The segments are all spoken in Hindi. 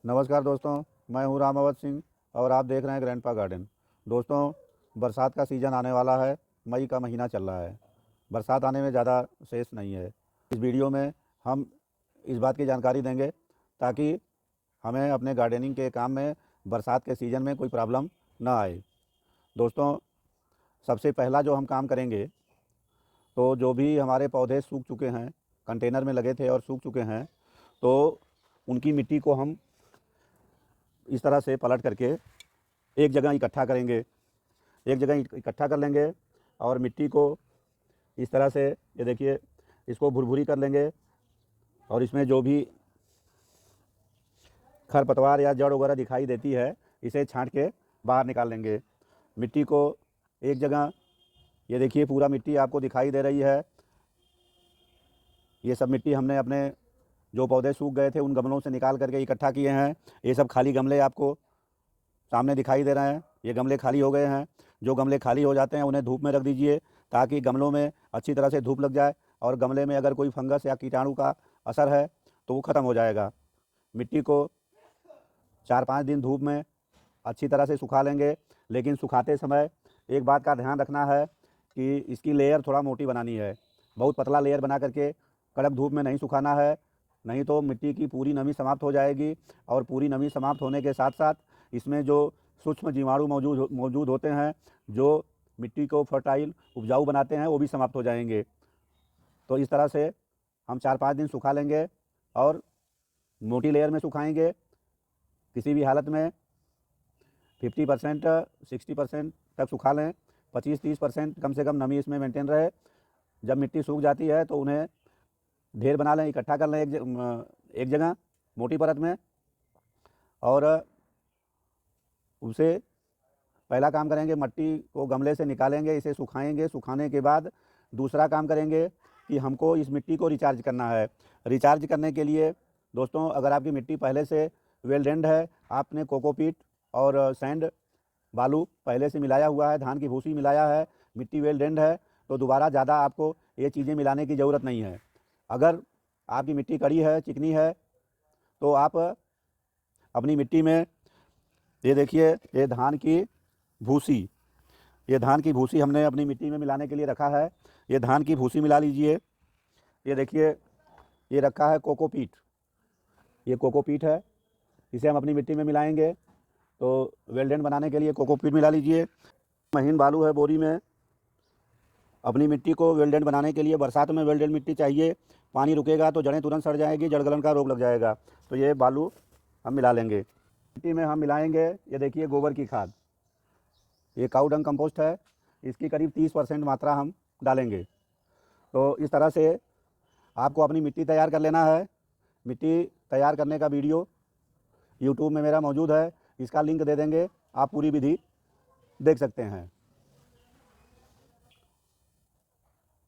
नमस्कार दोस्तों, मैं हूं राम अवध सिंह और आप देख रहे हैं ग्रैंडपा गार्डन। दोस्तों, बरसात का सीज़न आने वाला है। मई का महीना चल रहा है। बरसात आने में ज़्यादा शेष नहीं है। इस वीडियो में हम इस बात की जानकारी देंगे ताकि हमें अपने गार्डनिंग के काम में बरसात के सीज़न में कोई प्रॉब्लम ना आए। दोस्तों, सबसे पहला जो हम काम करेंगे, तो जो भी हमारे पौधे सूख चुके हैं, कंटेनर में लगे थे और सूख चुके हैं, तो उनकी मिट्टी को हम इस तरह से पलट करके एक जगह इकट्ठा करेंगे। एक जगह इकट्ठा कर लेंगे और मिट्टी को इस तरह से, ये देखिए, इसको भुरभुरी कर लेंगे और इसमें जो भी खरपतवार या जड़ वगैरह दिखाई देती है, इसे छांट के बाहर निकाल लेंगे। मिट्टी को एक जगह, ये देखिए, पूरा मिट्टी आपको दिखाई दे रही है। ये सब मिट्टी हमने अपने जो पौधे सूख गए थे उन गमलों से निकाल करके इकट्ठा किए हैं। ये सब खाली गमले आपको सामने दिखाई दे रहे हैं। ये गमले खाली हो गए हैं। जो गमले खाली हो जाते हैं उन्हें धूप में रख दीजिए ताकि गमलों में अच्छी तरह से धूप लग जाए और गमले में अगर कोई फंगस या कीटाणु का असर है तो वो ख़त्म हो जाएगा। मिट्टी को 4-5 दिन धूप में अच्छी तरह से सुखा लेंगे, लेकिन सुखाते समय एक बात का ध्यान रखना है कि इसकी लेयर थोड़ा मोटी बनानी है। बहुत पतला लेयर बना करके कड़क धूप में नहीं सुखाना है, नहीं तो मिट्टी की पूरी नमी समाप्त हो जाएगी और पूरी नमी समाप्त होने के साथ साथ इसमें जो सूक्ष्म जीवाणु मौजूद होते हैं, जो मिट्टी को फर्टाइल उपजाऊ बनाते हैं, वो भी समाप्त हो जाएंगे। तो इस तरह से हम 4-5 दिन सुखा लेंगे और मोटी लेयर में सुखाएंगे। किसी भी हालत में 50% 60% तक सुखा लें। 25-30% कम से कम नमी इसमें मेंटेन रहे। जब मिट्टी सूख जाती है तो उन्हें ढेर बना लें, इकट्ठा कर लें एक जगह मोटी परत में, और उसे पहला काम करेंगे, मिट्टी को गमले से निकालेंगे, इसे सुखाएंगे। सुखाने के बाद दूसरा काम करेंगे कि हमको इस मिट्टी को रिचार्ज करना है। रिचार्ज करने के लिए दोस्तों, अगर आपकी मिट्टी पहले से वेल ड्रेन्ड है, आपने कोकोपीट और सैंड बालू पहले से मिलाया हुआ है, धान की भूसी मिलाया है, मिट्टी वेल ड्रेन्ड है, तो दोबारा ज़्यादा आपको ये चीज़ें मिलाने की ज़रूरत नहीं है। अगर आपकी मिट्टी कड़ी है, चिकनी है, तो आप अपनी मिट्टी में, ये देखिए, ये धान की भूसी, ये धान की भूसी हमने अपनी मिट्टी में मिलाने के लिए रखा है। ये धान की भूसी मिला लीजिए। ये देखिए, ये रखा है कोकोपीट, ये कोकोपीट है, इसे हम अपनी मिट्टी में मिलाएंगे। तो वेल्डेंट बनाने के लिए कोकोपीट मिला लीजिए। महीन बालू है बोरी में। अपनी मिट्टी को वेल्डेंट बनाने के लिए बरसात में वेल्डेंट मिट्टी चाहिए। पानी रुकेगा तो जड़ें तुरंत सड़ जाएगी, जड़ गलन का रोग लग जाएगा। तो ये बालू हम मिला लेंगे। मिट्टी में हम मिलाएंगे, ये देखिए, गोबर की खाद, ये काऊ डंग कंपोस्ट है, इसकी करीब 30% मात्रा हम डालेंगे। तो इस तरह से आपको अपनी मिट्टी तैयार कर लेना है। मिट्टी तैयार करने का वीडियो यूट्यूब में मेरा मौजूद है, इसका लिंक दे देंगे, आप पूरी विधि देख सकते हैं।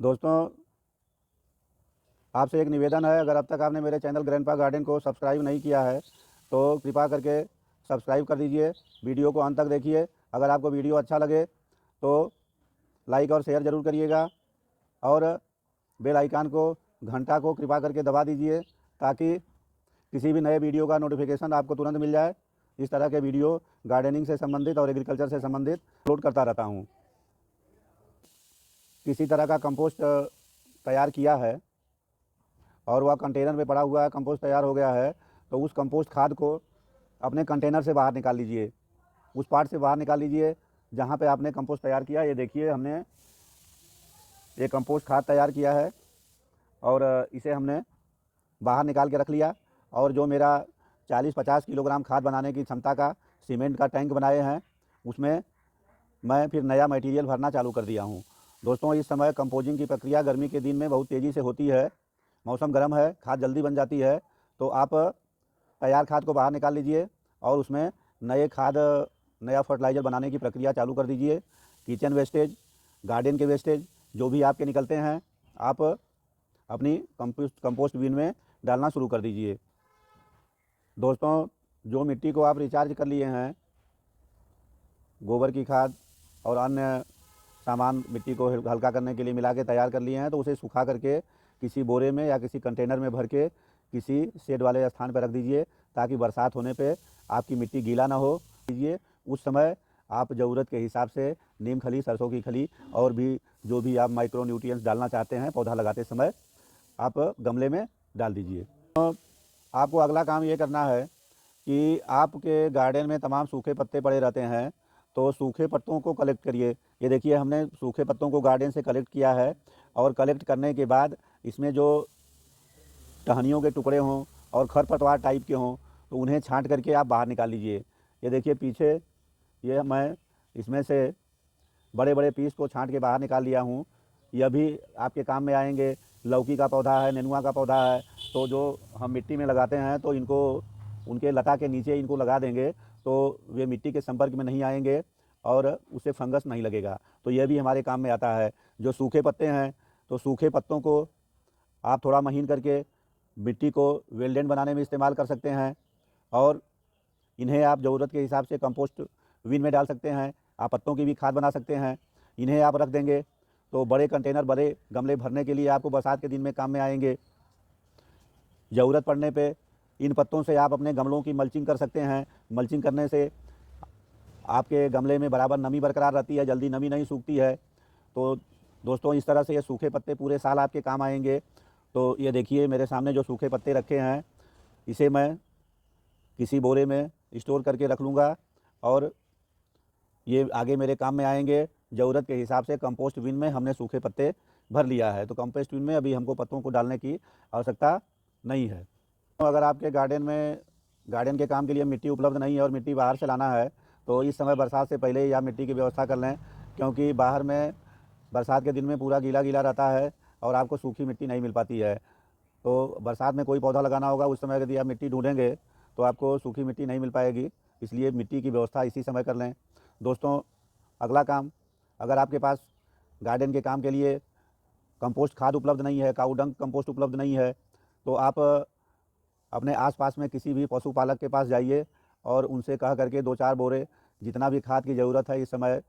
दोस्तों, आपसे एक निवेदन है, अगर अब तक आपने मेरे चैनल ग्रैंडपा गार्डन को सब्सक्राइब नहीं किया है तो कृपा करके सब्सक्राइब कर दीजिए। वीडियो को अंत तक देखिए। अगर आपको वीडियो अच्छा लगे तो लाइक और शेयर ज़रूर करिएगा और बेल आइकन को, घंटा को कृपा करके दबा दीजिए ताकि किसी भी नए वीडियो का नोटिफिकेशन आपको तुरंत मिल जाए। इस तरह के वीडियो गार्डनिंग से संबंधित और एग्रीकल्चर से संबंधित अपलोड करता रहता हूँ। किसी तरह का कंपोस्ट तैयार किया है और वह कंटेनर में पड़ा हुआ है, कंपोस्ट तैयार हो गया है, तो उस कंपोस्ट खाद को अपने कंटेनर से बाहर निकाल लीजिए। उस पार्ट से बाहर निकाल लीजिए जहाँ पे आपने कंपोस्ट तैयार किया। ये देखिए, हमने ये कंपोस्ट खाद तैयार किया है और इसे हमने बाहर निकाल के रख लिया। और जो मेरा 40-50 किलोग्राम खाद बनाने की क्षमता का सीमेंट का टैंक बनाए हैं, उसमें मैं फिर नया मटेरियल भरना चालू कर दिया हूँ। दोस्तों, इस समय कंपोजिंग की प्रक्रिया गर्मी के दिन में बहुत तेज़ी से होती है। मौसम गर्म है, खाद जल्दी बन जाती है। तो आप तैयार खाद को बाहर निकाल लीजिए और उसमें नया फर्टिलाइज़र बनाने की प्रक्रिया चालू कर दीजिए। किचन वेस्टेज, गार्डन के वेस्टेज जो भी आपके निकलते हैं, आप अपनी कंपोस्ट बिन में डालना शुरू कर दीजिए। दोस्तों, जो मिट्टी को आप रिचार्ज कर लिए हैं, गोबर की खाद और अन्य सामान मिट्टी को हल्का करने के लिए मिला के तैयार कर लिए हैं, तो उसे सुखा करके किसी बोरे में या किसी कंटेनर में भर के किसी शेड वाले स्थान पर रख दीजिए ताकि बरसात होने पे आपकी मिट्टी गीला ना हो। कीजिए उस समय आप ज़रूरत के हिसाब से नीम खली, सरसों की खली और भी जो भी आप माइक्रो न्यूट्रिएंट्स डालना चाहते हैं पौधा लगाते समय आप गमले में डाल दीजिए। तो आपको अगला काम ये करना है कि आपके गार्डन में तमाम सूखे पत्ते पड़े रहते हैं, तो सूखे पत्तों को कलेक्ट करिए। ये देखिए हमने सूखे पत्तों को गार्डन से कलेक्ट किया है और कलेक्ट करने के बाद इसमें जो टहनियों के टुकड़े हों और खरपतवार टाइप के हों तो उन्हें छांट करके आप बाहर निकाल लीजिए। ये देखिए पीछे ये मैं इसमें से बड़े बड़े पीस को छांट के बाहर निकाल लिया हूँ। यह भी आपके काम में आएंगे। लौकी का पौधा है, नेनुआ का पौधा है, तो जो हम मिट्टी में लगाते हैं तो इनको उनके लता के नीचे इनको लगा देंगे तो वे मिट्टी के संपर्क में नहीं आएंगे और उससे फंगस नहीं लगेगा। तो यह भी हमारे काम में आता है। जो सूखे पत्ते हैं तो सूखे पत्तों को आप थोड़ा महीन करके मिट्टी को वेल्डेंट बनाने में इस्तेमाल कर सकते हैं और इन्हें आप ज़रूरत के हिसाब से कंपोस्ट बिन में डाल सकते हैं। आप पत्तों की भी खाद बना सकते हैं। इन्हें आप रख देंगे तो बड़े कंटेनर, बड़े गमले भरने के लिए आपको बरसात के दिन में काम में आएंगे। ज़रूरत पड़ने पे इन पत्तों से आप अपने गमलों की मल्चिंग कर सकते हैं। मल्चिंग करने से आपके गमले में बराबर नमी बरकरार रहती है, जल्दी नमी नहीं सूखती है। तो दोस्तों इस तरह से ये सूखे पत्ते पूरे साल आपके काम आएंगे। तो ये देखिए मेरे सामने जो सूखे पत्ते रखे हैं इसे मैं किसी बोरे में स्टोर करके रख लूँगा और ये आगे मेरे काम में आएंगे। ज़रूरत के हिसाब से कंपोस्ट बिन में हमने सूखे पत्ते भर लिया है, तो कंपोस्ट बिन में अभी हमको पत्तों को डालने की आवश्यकता नहीं है। तो अगर आपके गार्डन के काम के लिए मिट्टी उपलब्ध नहीं है और मिट्टी बाहर से लाना है तो इस समय बरसात से पहले ही आप मिट्टी की व्यवस्था कर लें, क्योंकि बाहर में बरसात के दिन में पूरा गीला गीला रहता है और आपको सूखी मिट्टी नहीं मिल पाती है। तो बरसात में कोई पौधा लगाना होगा उस समय यदि आप मिट्टी ढूंढेंगे तो आपको सूखी मिट्टी नहीं मिल पाएगी, इसलिए मिट्टी की व्यवस्था इसी समय कर लें। दोस्तों अगला काम, अगर आपके पास गार्डन के काम के लिए कंपोस्ट खाद उपलब्ध नहीं है, काऊ डंग कंपोस्ट उपलब्ध नहीं है, तो आप अपने आसपास में किसी भी पशुपालक के पास जाइए और उनसे कह करके 2-4 बोरे जितना भी खाद की ज़रूरत है इस समय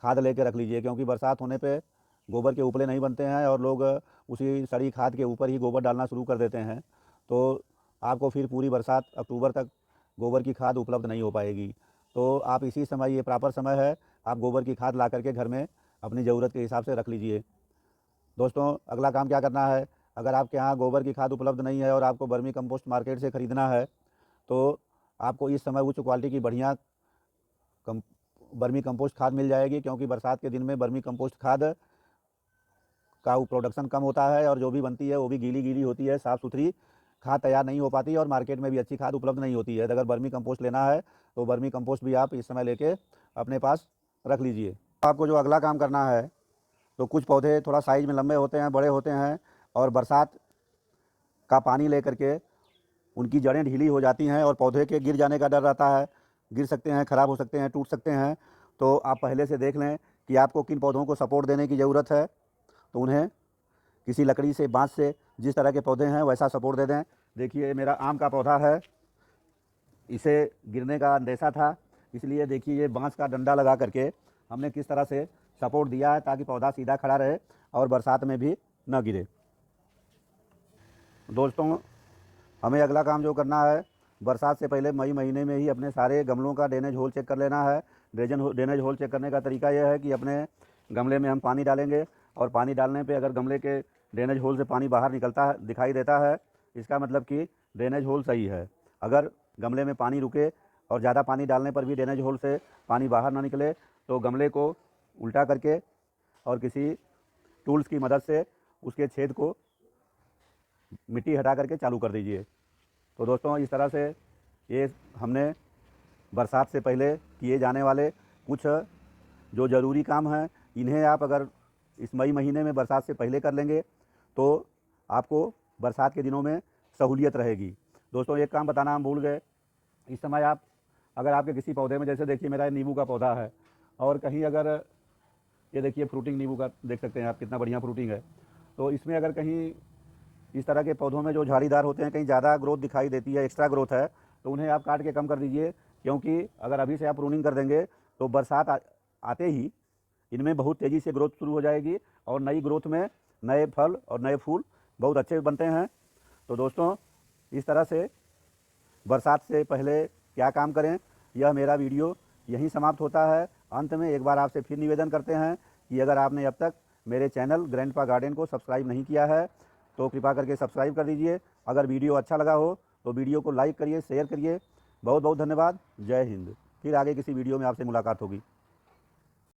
खाद लेके रख लीजिए, क्योंकि बरसात होने पे गोबर के उपले नहीं बनते हैं और लोग उसी सड़ी खाद के ऊपर ही गोबर डालना शुरू कर देते हैं। तो आपको फिर पूरी बरसात अक्टूबर तक गोबर की खाद उपलब्ध नहीं हो पाएगी। तो आप इसी समय, ये प्रॉपर समय है, आप गोबर की खाद ला करके घर में अपनी ज़रूरत के हिसाब से रख लीजिए। दोस्तों अगला काम क्या करना है, अगर आपके यहाँ गोबर की खाद उपलब्ध नहीं है और आपको वर्मी कंपोस्ट मार्केट से ख़रीदना है तो आपको इस समय उच्च क्वालिटी की बढ़िया वर्मी कंपोस्ट खाद मिल जाएगी, क्योंकि बरसात के दिन में वर्मी कंपोस्ट खाद का प्रोडक्शन कम होता है और जो भी बनती है वो भी गीली गीली होती है, साफ़ सुथरी खाद तैयार नहीं हो पाती है और मार्केट में भी अच्छी खाद उपलब्ध नहीं होती है। अगर वर्मी कंपोस्ट लेना है तो वर्मी कंपोस्ट भी आप इस समय लेके अपने पास रख लीजिए। आपको जो अगला काम करना है, तो कुछ पौधे थोड़ा साइज़ में लंबे होते हैं, बड़े होते हैं और बरसात का पानी लेकर के उनकी जड़ें ढीली हो जाती हैं और पौधे के गिर जाने का डर रहता है, गिर सकते हैं, ख़राब हो सकते हैं, टूट सकते हैं। तो आप पहले से देख लें कि आपको किन पौधों को सपोर्ट देने की ज़रूरत है, तो उन्हें किसी लकड़ी से, बाँस से, जिस तरह के पौधे हैं वैसा सपोर्ट दे दें। देखिए मेरा आम का पौधा है, इसे गिरने का अंदेशा था, इसलिए देखिए ये बाँस का डंडा लगा करके हमने किस तरह से सपोर्ट दिया है ताकि पौधा सीधा खड़ा रहे और बरसात में भी न गिरे। दोस्तों हमें अगला काम जो करना है, बरसात से पहले मई महीने में ही अपने सारे गमलों का ड्रेनेज होल चेक कर लेना है। ड्रेनेज होल चेक करने का तरीका यह है कि अपने गमले में हम पानी डालेंगे और पानी डालने पे अगर गमले के ड्रेनेज होल से पानी बाहर निकलता है, दिखाई देता है, इसका मतलब कि ड्रेनेज होल सही है। अगर गमले में पानी रुके और ज़्यादा पानी डालने पर भी ड्रेनेज होल से पानी बाहर ना निकले तो गमले को उल्टा करके और किसी टूल्स की मदद से उसके छेद को मिट्टी हटा करके चालू कर दीजिए। तो दोस्तों इस तरह से ये हमने बरसात से पहले किए जाने वाले कुछ जो ज़रूरी काम हैं, इन्हें आप अगर इस मई महीने में बरसात से पहले कर लेंगे तो आपको बरसात के दिनों में सहूलियत रहेगी। दोस्तों एक काम बताना हम भूल गए, इस समय आप अगर आपके किसी पौधे में, जैसे देखिए मेरा नींबू का पौधा है और कहीं अगर ये देखिए फ्रूटिंग नींबू का देख सकते हैं आप, कितना बढ़िया फ्रूटिंग है। तो इसमें अगर कहीं इस तरह के पौधों में जो झाड़ीदार होते हैं कहीं ज़्यादा ग्रोथ दिखाई देती है, एक्स्ट्रा ग्रोथ है, तो उन्हें आप काट के कम कर दीजिए, क्योंकि अगर अभी से आप प्रूनिंग कर देंगे तो बरसात आते ही इनमें बहुत तेज़ी से ग्रोथ शुरू हो जाएगी और नई ग्रोथ में नए फल और नए फूल बहुत अच्छे बनते हैं। तो दोस्तों इस तरह से बरसात से पहले क्या काम करें। यह मेरा वीडियो यहीं समाप्त होता है। अंत में एक बार आपसे फिर निवेदन करते हैं कि अगर आपने अब तक मेरे चैनल ग्रैंडपा गार्डन को सब्सक्राइब नहीं किया है तो कृपा करके सब्सक्राइब कर दीजिए। अगर वीडियो अच्छा लगा हो तो वीडियो को लाइक करिए, शेयर करिए। बहुत बहुत धन्यवाद। जय हिंद। फिर आगे किसी वीडियो में आपसे मुलाकात होगी।